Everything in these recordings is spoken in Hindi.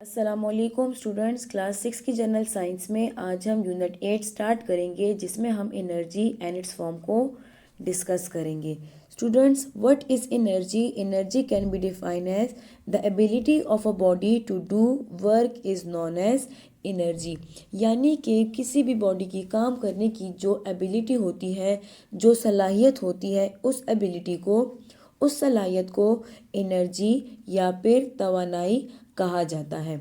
अस्सलामुअलैकुम स्टूडेंट्स, क्लास 6 की जनरल साइंस में आज हम यूनिट 8 स्टार्ट करेंगे जिसमें हम एनर्जी एंड इट्स फॉर्म को डिस्कस करेंगे। Students, what is energy? Energy can be defined as the ability of a body to do work is known as energy. यानी कि किसी भी बॉडी की काम करने की जो एबिलिटी होती है, जो सलाहियत होती है, उस सलाहियत को एनर्जी या फिर तवानाई कहा जाता है।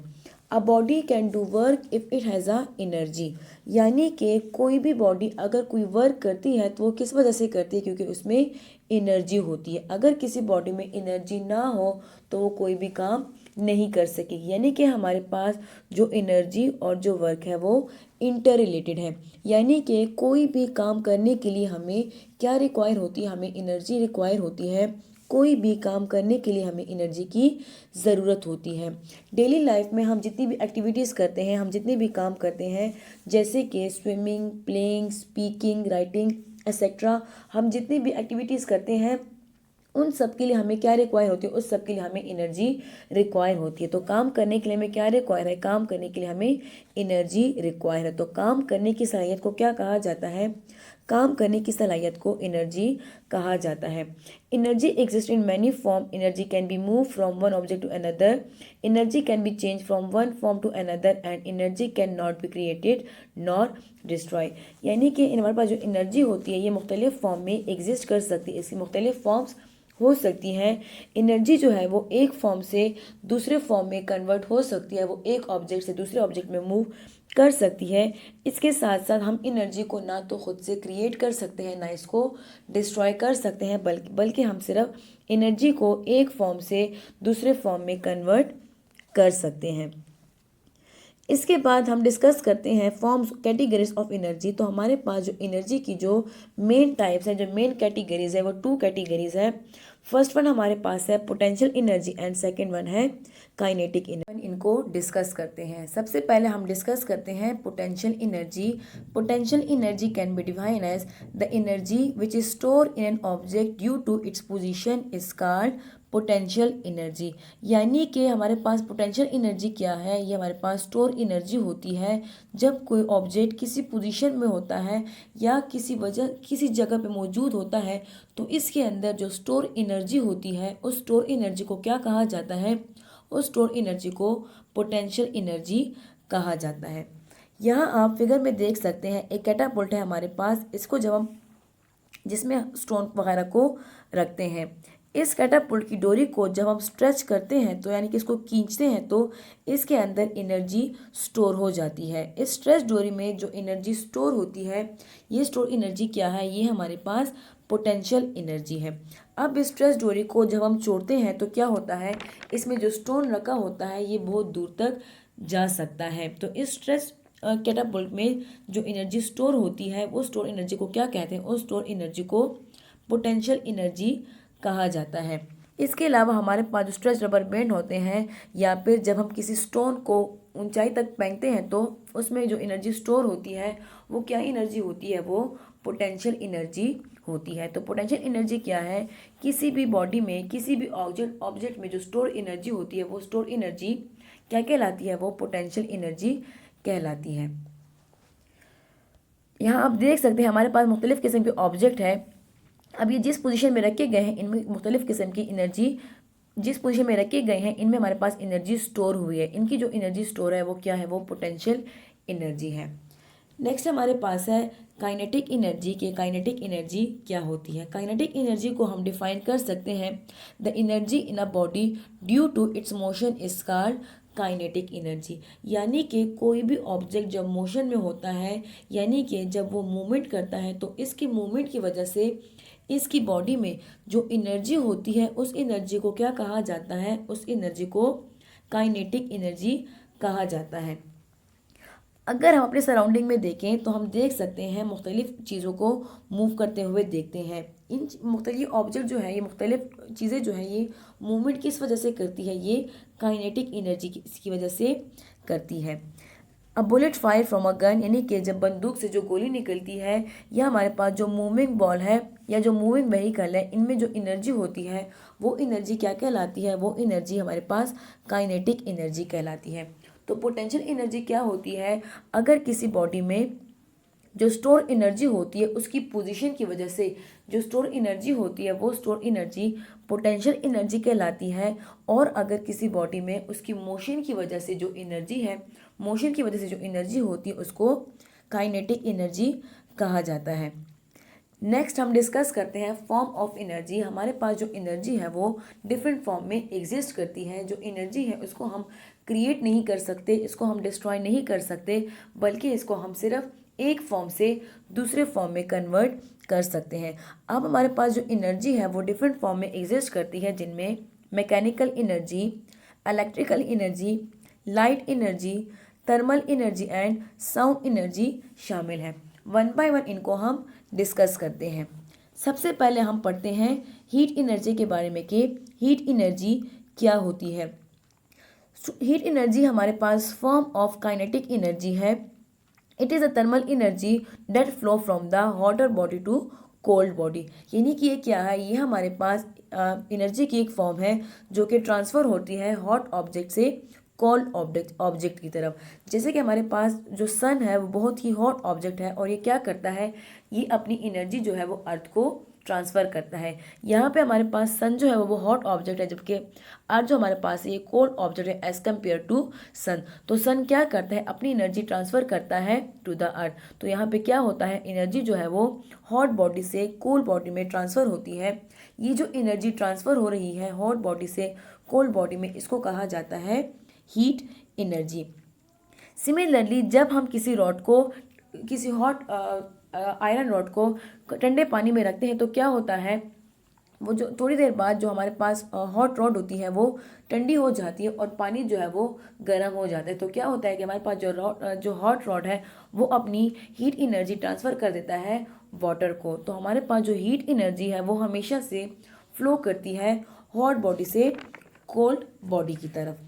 A body can do work if it has a energy. यानी कि कोई भी बॉडी अगर कोई वर्क करती है तो वो किस वजह से करती है? क्योंकि उसमें एनर्जी होती है। अगर किसी बॉडी में एनर्जी ना हो तो वो कोई भी काम नहीं कर सकेगी। यानी कि हमारे पास जो एनर्जी और जो वर्क है वो इंटर रिलेटेड है। यानी कि कोई भी काम करने के लिए हमें क्या रिक्वायर होती है? हमें एनर्जी रिक्वायर होती है। कोई भी काम करने के लिए हमें एनर्जी की ज़रूरत होती है। डेली लाइफ में हम जितनी भी एक्टिविटीज़ करते हैं, हम जितने भी काम करते हैं, जैसे कि swimming, playing, speaking, writing etcetera, हम जितनी भी एक्टिविटीज़ करते हैं उन सब के लिए हमें क्या रिक्वायर होती है? उस सब के लिए हमें एनर्जी रिक्वायर होती है। तो काम करने के लिए हमें क्या रिक्वायर है? काम करने के लिए हमें एनर्जी रिक्वायर है। तो काम करने की सलाहियत को क्या कहा जाता है? काम करने की सलाहियत को एनर्जी कहा जाता है। Energy exist in many form. Energy can be move from one object to another. Energy can be change from one form to another and energy can not be created nor destroy. यानी कि हमारे पास जो एनर्जी होती है ये मुख्तलिफ फॉर्म में एग्जिस्ट कर सकती है। इसकी मुख्तलिफ फॉर्म्स हो सकती हैं। एनर्जी जो है वो एक फॉर्म से दूसरे फॉर्म में कन्वर्ट हो सकती है। वो एक ऑब्जेक्ट से दूसरे ऑब्जेक्ट में मूव कर सकती है। इसके साथ साथ हम एनर्जी को ना तो खुद से क्रिएट कर सकते हैं, ना इसको डिस्ट्रॉय कर सकते हैं, बल्कि हम सिर्फ एनर्जी को एक फॉर्म से दूसरे फॉर्म में कन्वर्ट कर सकते हैं। इसके बाद हम डिस्कस करते हैं फॉर्म्स कैटेगरीज ऑफ एनर्जी। तो हमारे पास जो एनर्जी की जो मेन टाइप्स है, जो मेन कैटेगरीज है, वो 2 कैटेगरीज है। फर्स्ट वन हमारे पास है potential energy and second one है काइनेटिक एनर्जी। इनको डिस्कस करते हैं। सबसे पहले हम डिस्कस करते हैं potential energy. Potential energy can be defined as the energy which is store in an object due to its position is called potential energy. यानी कि हमारे पास पोटेंशियल एनर्जी क्या है? ये हमारे पास स्टोर एनर्जी होती है जब कोई ऑब्जेक्ट किसी पोजीशन में होता है या किसी जगह पे मौजूद होता है, तो इसके अंदर जो स्टोर एनर्जी होती है उस स्टोर एनर्जी को क्या कहा जाता है? उस स्टोर एनर्जी को पोटेंशियल एनर्जी कहा जाता है। यहाँ आप फिगर में देख सकते हैं एक कैटापुल्ट है हमारे पास। इसको जब हम जिसमें स्टोन वगैरह को रखते हैं, इस कैटापुल्ट की डोरी को जब हम स्ट्रेच करते हैं तो यानी कि इसको खींचते हैं तो इसके अंदर एनर्जी स्टोर हो जाती है। इस स्ट्रेच डोरी में जो एनर्जी स्टोर होती है, ये स्टोर एनर्जी क्या है? ये हमारे पास पोटेंशियल एनर्जी है। अब इस स्ट्रेच डोरी को जब हम छोड़ते हैं तो क्या होता है? इसमें जो स्टोन रखा होता है ये बहुत दूर तक जा सकता है। तो इस स्ट्रेच कैटापुल्ट में जो एनर्जी स्टोर होती है वो स्टोर एनर्जी को क्या कहते हैं? उस स्टोर एनर्जी को पोटेंशियल एनर्जी कहा जाता है। इसके अलावा हमारे पास जो स्ट्रेच रबर बैंड होते हैं या फिर जब हम किसी स्टोन को ऊंचाई तक फेंकते हैं तो उसमें जो एनर्जी स्टोर होती है वो क्या एनर्जी होती है? वो पोटेंशियल एनर्जी होती है। तो पोटेंशियल एनर्जी क्या है? किसी भी बॉडी में किसी भी ऑब्जेक्ट में जो स्टोर एनर्जी होती है वो स्टोर एनर्जी क्या कहलाती है? वो पोटेंशियल एनर्जी कहलाती है। यहाँ आप देख सकते हैं हमारे पास मुख्तलिफ किस्म के ऑब्जेक्ट है। अब ये जिस पोजीशन में रखे गए हैं इनमें मुख्तलिफ किस्म की एनर्जी जिस पोजीशन में रखे गए हैं इनमें हमारे पास एनर्जी स्टोर हुई है। इनकी जो एनर्जी स्टोर है वो क्या है? वो पोटेंशियल एनर्जी है। नेक्स्ट हमारे पास है काइनेटिक एनर्जी। के काइनेटिक एनर्जी क्या होती है? काइनेटिक एनर्जी को हम डिफाइन कर सकते हैं the energy in a body due to its motion is called kinetic energy. यानी कि कोई भी ऑब्जेक्ट जब मोशन में होता है, यानी कि जब वो मूवमेंट करता है तो इसकी मूवमेंट की वजह से इसकी बॉडी में जो एनर्जी होती है उस एनर्जी को क्या कहा जाता है? उस एनर्जी को काइनेटिक एनर्जी कहा जाता है। अगर हम अपने सराउंडिंग में देखें तो हम देख सकते हैं मुख्तलिफ चीज़ों को मूव करते हुए देखते हैं। इन मुख्तलिफ ऑब्जेक्ट जो है, ये मुख्तलिफ चीज़ें जो है ये मूवमेंट किस वजह से करती है? ये काइनेटिक एनर्जी की वजह से करती है। A bullet fire from a gun, यानी कि जब बंदूक से जो गोली निकलती है, या हमारे पास जो मूविंग बॉल है या जो मूविंग व्हीकल है, इनमें जो एनर्जी होती है वो एनर्जी क्या कहलाती है? वो एनर्जी हमारे पास काइनेटिक एनर्जी कहलाती है। तो पोटेंशियल एनर्जी क्या होती है? अगर किसी बॉडी में जो स्टोर एनर्जी होती है उसकी पोजीशन की वजह से जो स्टोर एनर्जी होती है वो स्टोर एनर्जी पोटेंशियल एनर्जी कहलाती है। और अगर किसी बॉडी में उसकी मोशन की वजह से जो एनर्जी है, मोशन की वजह से जो एनर्जी होती है उसको काइनेटिक एनर्जी कहा जाता है। नेक्स्ट हम डिस्कस करते हैं फॉर्म ऑफ एनर्जी। हमारे पास जो एनर्जी है वो डिफरेंट फॉर्म में एग्जिस्ट करती है। जो एनर्जी है उसको हम क्रिएट नहीं कर सकते, इसको हम डिस्ट्रॉय नहीं कर सकते, बल्कि इसको हम सिर्फ एक फॉर्म से दूसरे फॉर्म में कन्वर्ट कर सकते हैं। अब हमारे पास जो एनर्जी है वो डिफरेंट फॉर्म में एग्जिस्ट करती है, जिनमें mechanical energy, electrical energy, light energy, thermal energy and sound energy शामिल है। वन बाय वन इनको हम डिस्कस करते हैं। सबसे पहले हम पढ़ते हैं हीट एनर्जी के बारे में कि हीट एनर्जी क्या होती है। हीट एनर्जी हमारे पास फॉर्म ऑफ काइनेटिक एनर्जी है। It is a thermal energy that flow from the hotter body to cold body, यानी कि ये क्या है? ये हमारे पास एनर्जी की एक फॉर्म है जो कि ट्रांसफ़र होती है हॉट ऑब्जेक्ट से कोल्ड ऑब्जेक्ट की तरफ। जैसे कि हमारे पास जो सन है वो बहुत ही हॉट ऑब्जेक्ट है, और ये क्या करता है? ये अपनी एनर्जी जो है वो अर्थ को ट्रांसफ़र करता है। यहाँ पे हमारे पास सन जो है वो हॉट ऑब्जेक्ट है, जबकि अर्थ जो हमारे पास है ये कोल्ड ऑब्जेक्ट है एज कम्पेयर टू सन। तो सन क्या करता है? अपनी एनर्जी ट्रांसफ़र करता है टू द अर्थ। तो यहाँ पे क्या होता है? एनर्जी जो है वो हॉट बॉडी से कोल्ड बॉडी में ट्रांसफ़र होती है। ये जो एनर्जी ट्रांसफ़र हो रही है हॉट बॉडी से कोल्ड बॉडी में, इसको कहा जाता है हीट एनर्जी। सिमिलरली जब हम किसी रॉड को, किसी हॉट आयरन रॉड को ठंडे पानी में रखते हैं तो क्या होता है? वो जो थोड़ी देर बाद जो हमारे पास हॉट रॉड होती है वो ठंडी हो जाती है और पानी जो है वो गर्म हो जाता है। तो क्या होता है कि हमारे पास जो हॉट रॉड है वो अपनी हीट एनर्जी ट्रांसफ़र कर देता है वाटर को। तो हमारे पास जो हीट एनर्जी है वो हमेशा से फ्लो करती है हॉट बॉडी से कोल्ड बॉडी की तरफ।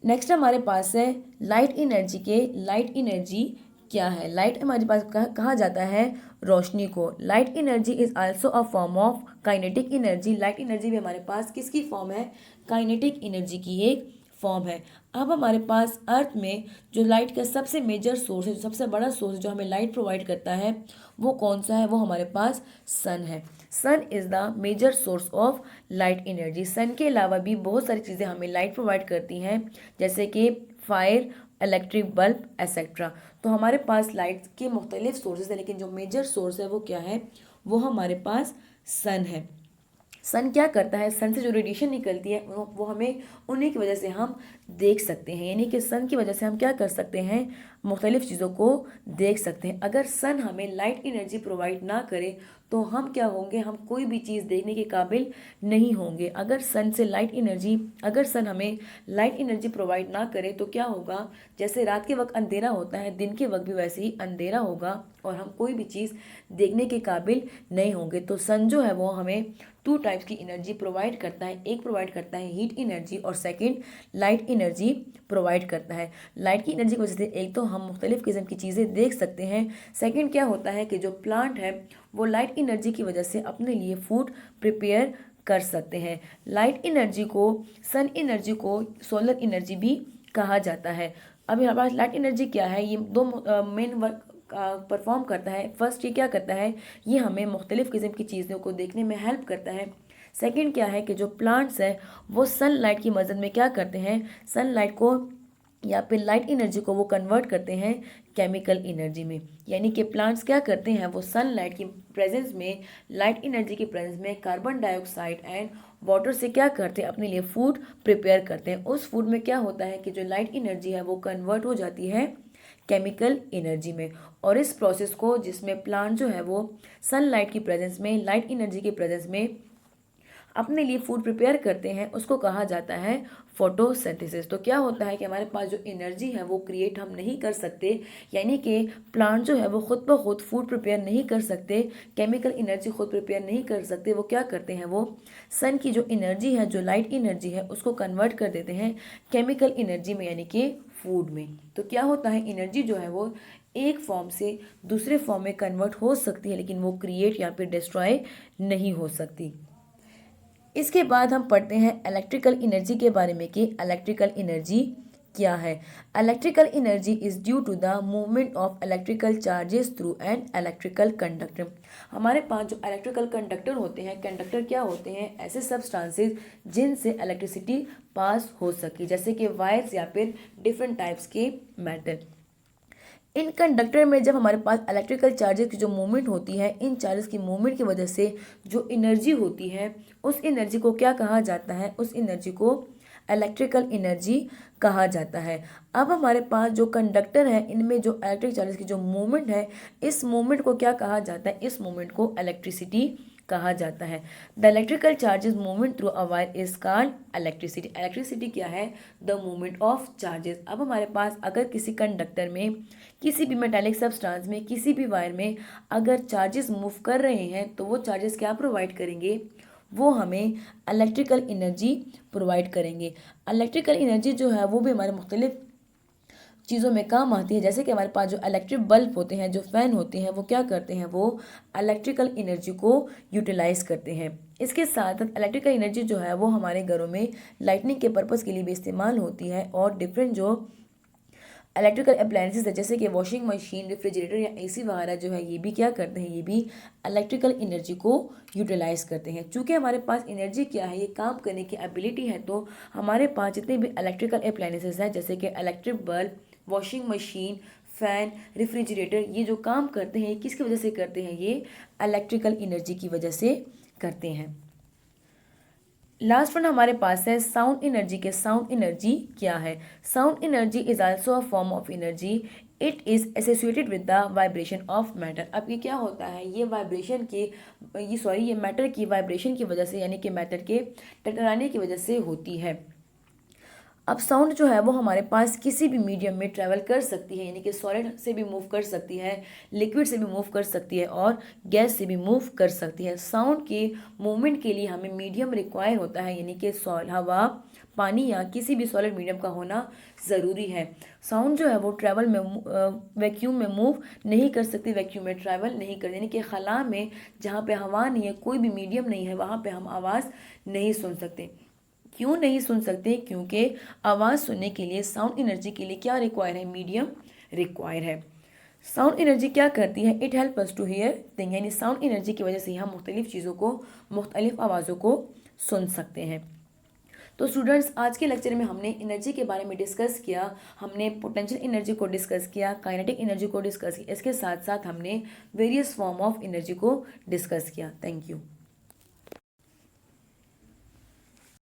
नेक्स्ट हमारे पास है लाइट एनर्जी के लाइट एनर्जी क्या है? लाइट हमारे पास कहा जाता है रोशनी को। Light energy is also a form of kinetic energy. Light energy भी हमारे पास किसकी फॉर्म है? काइनेटिक एनर्जी की एक फॉर्म है। अब हमारे पास अर्थ में जो लाइट का सबसे मेजर सोर्स है, जो सबसे बड़ा सोर्स जो हमें लाइट प्रोवाइड करता है वो कौन सा है? वो हमारे पास सन है। Sun is the major source of light energy. Sun के अलावा भी बहुत सारी चीज़ें हमें लाइट प्रोवाइड करती हैं, जैसे कि फायर, इलेक्ट्रिक बल्ब एक्सेट्रा। तो हमारे पास लाइट के मुख्तलिफ सोर्सेज हैं, लेकिन जो मेजर सोर्स है वो क्या है? वो हमारे पास सन है। सन क्या करता है? सन से जो रेडिएशन निकलती है वो हमें उन्हीं की वजह से हम देख सकते हैं, यानी कि सन की वजह से हम क्या कर सकते हैं? मुख्तलिफ चीज़ों को देख सकते हैं। अगर सन हमें लाइट एनर्जी प्रोवाइड ना करे तो हम क्या होंगे? हम कोई भी चीज़ देखने के काबिल नहीं होंगे। अगर सन हमें लाइट एनर्जी प्रोवाइड ना करे तो क्या होगा? जैसे रात के वक्त अंधेरा होता है, दिन के वक्त भी वैसे ही अंधेरा होगा और हम कोई भी चीज़ देखने के काबिल नहीं होंगे। तो सन जो है वो हमें टू टाइप्स की एनर्जी प्रोवाइड करता है। एक प्रोवाइड करता है हीट एनर्जी और सेकेंड लाइट एनर्जी प्रोवाइड करता है। लाइट की एनर्जी की वजह से एक तो हम मुख्तलिफ़ किस्म की चीज़ें देख सकते हैं, सेकेंड क्या होता है कि जो प्लांट है वो लाइट एनर्जी की वजह से अपने लिए फूड प्रिपेयर कर सकते हैं। लाइट एनर्जी को, सन एनर्जी को सोलर एनर्जी भी कहा जाता है। अब यहाँ पर लाइट एनर्जी क्या है? ये दो मेन वर्क परफॉर्म करता है। फर्स्ट ये क्या करता है? ये हमें मुख्तलिफ़ किस्म की चीज़ों को देखने में हेल्प करता है। सेकंड क्या है कि जो प्लांट्स हैं वो सनलाइट की मदद में क्या करते हैं? सनलाइट को या फिर लाइट एनर्जी को वो कन्वर्ट करते हैं केमिकल एनर्जी में। यानी कि प्लांट्स क्या करते हैं? वो सनलाइट की प्रेजेंस में, लाइट एनर्जी की प्रेजेंस में कार्बन डाइऑक्साइड एंड वाटर से क्या करते हैं? अपने लिए फूड प्रिपेयर करते हैं। उस फूड में क्या होता है कि जो लाइट एनर्जी है वो कन्वर्ट हो जाती है केमिकल एनर्जी में। और इस प्रोसेस को, जिसमें प्लांट जो है वो सनलाइट की प्रेजेंस में, लाइट एनर्जी की प्रेजेंस में अपने लिए फूड प्रिपेयर करते हैं उसको कहा जाता है फोटोसिंथेसिस। तो क्या होता है कि हमारे पास जो एनर्जी है वो क्रिएट हम नहीं कर सकते, यानी कि प्लांट जो है वो खुद ब खुद फूड प्रिपेयर नहीं कर सकते, केमिकल एनर्जी खुद प्रिपेयर नहीं कर सकते। वो क्या करते हैं, वो सन की जो एनर्जी है, जो लाइट एनर्जी है, उसको कन्वर्ट कर देते हैं केमिकल एनर्जी में, यानी कि फूड में। तो क्या होता है, एनर्जी जो है वो एक फॉर्म से दूसरे फॉर्म में कन्वर्ट हो सकती है, लेकिन वो क्रिएट या फिर डिस्ट्रॉय नहीं हो सकती। इसके बाद हम पढ़ते हैं इलेक्ट्रिकल एनर्जी के बारे में कि इलेक्ट्रिकल एनर्जी क्या है। Electrical energy is due to the movement of electrical charges through an electrical conductor. हमारे पास जो इलेक्ट्रिकल कंडक्टर होते हैं, कंडक्टर क्या होते हैं, ऐसे सब्सटेंसेस जिनसे इलेक्ट्रिसिटी पास हो सके, जैसे कि वायर्स या फिर डिफरेंट टाइप्स के मेटल। इन कंडक्टर में जब हमारे पास इलेक्ट्रिकल चार्जेस की जो मूवमेंट होती है, इन चार्जेस की मूवमेंट की वजह से जो एनर्जी होती है, उस एनर्जी को क्या कहा जाता है, उस एनर्जी को इलेक्ट्रिकल एनर्जी कहा जाता है। अब हमारे पास जो कंडक्टर है, इनमें जो इलेक्ट्रिक चार्जेस की जो मूवमेंट है, इस मूवमेंट को क्या कहा जाता है, इस मूवमेंट को इलेक्ट्रिसिटी कहा जाता है। The electrical charges movement through a wire is called electricity. Electricity क्या है, द मूवमेंट ऑफ चार्जेस। अब हमारे पास अगर किसी कंडक्टर में, किसी भी मेटालिक सब्सटेंस में, किसी भी वायर में अगर चार्जेस मूव कर रहे हैं, तो वो चार्जेस क्या प्रोवाइड करेंगे, वो हमें इलेक्ट्रिकल एनर्जी प्रोवाइड करेंगे। इलेक्ट्रिकल एनर्जी जो है वो भी हमारे मुख्तलिफ चीज़ों में काम आती है, जैसे कि हमारे पास जो इलेक्ट्रिक बल्ब होते हैं, जो फ़ैन होते हैं, वो क्या करते हैं, वो इलेक्ट्रिकल एनर्जी को यूटिलाइज करते हैं। इसके साथ साथ इलेक्ट्रिकल एनर्जी जो है वो हमारे घरों में लाइटनिंग के पर्पज़ के लिए भी इस्तेमाल होती है, और डिफरेंट जो इलेक्ट्रिकल अप्लायंसेस है, जैसे कि वॉशिंग मशीन, रेफ्रिजरेटर या एसी वगैरह जो है, ये भी क्या करते हैं, ये भी इलेक्ट्रिकल एनर्जी को यूटिलाइज करते हैं। चूँकि हमारे पास एनर्जी क्या है, ये काम करने की एबिलिटी है, तो हमारे पास जितने भी इलेक्ट्रिकल अप्लायंसेस हैं, जैसे कि electric bulb, washing machine, fan, refrigerator, ये जो काम करते हैं, ये किसकी वजह से करते हैं, ये इलेक्ट्रिकल एनर्जी की वजह से करते हैं। लास्ट वन हमारे पास है साउंड एनर्जी के। साउंड एनर्जी क्या है, sound energy is also a form of energy, it is associated with the vibration of matter. अब ये क्या होता है, ये वाइब्रेशन के ये मैटर की वाइब्रेशन की वजह से, यानी कि मैटर के टकराने की वजह से होती है। अब साउंड जो है वो हमारे पास किसी भी मीडियम में ट्रैवल कर सकती है, यानी कि सॉलिड से भी मूव कर सकती है, लिक्विड से भी मूव कर सकती है, और गैस से भी मूव कर सकती है। साउंड के मूवमेंट के लिए हमें मीडियम रिक्वायर होता है, यानी कि हवा, पानी या किसी भी सॉलिड मीडियम का होना ज़रूरी है। साउंड जो है वो ट्रैवल में वैक्यूम में मूव नहीं कर सकती, वैक्यूम में ट्रैवल नहीं कर, यानी कि खला में जहाँ पे हवा नहीं है, कोई भी मीडियम नहीं है, वहाँ पे हम आवाज़ नहीं सुन सकते। क्यों नहीं सुन सकते, क्योंकि आवाज़ सुनने के लिए, साउंड एनर्जी के लिए क्या रिक्वायर है, मीडियम रिक्वायर है। साउंड एनर्जी क्या करती है, it help us to hear thing, यानी साउंड एनर्जी की वजह से हम मुख्तलिफ चीज़ों को, मुख्तलिफ आवाज़ों को सुन सकते हैं। तो स्टूडेंट्स, आज के लेक्चर में हमने एनर्जी के बारे में डिस्कस किया। हमने पोटेंशियल एनर्जी को डिस्कस किया, काइनेटिक एनर्जी को डिस्कस किया, इसके साथ साथ हमने वेरियस फॉर्म ऑफ एनर्जी को डिस्कस किया। Thank you.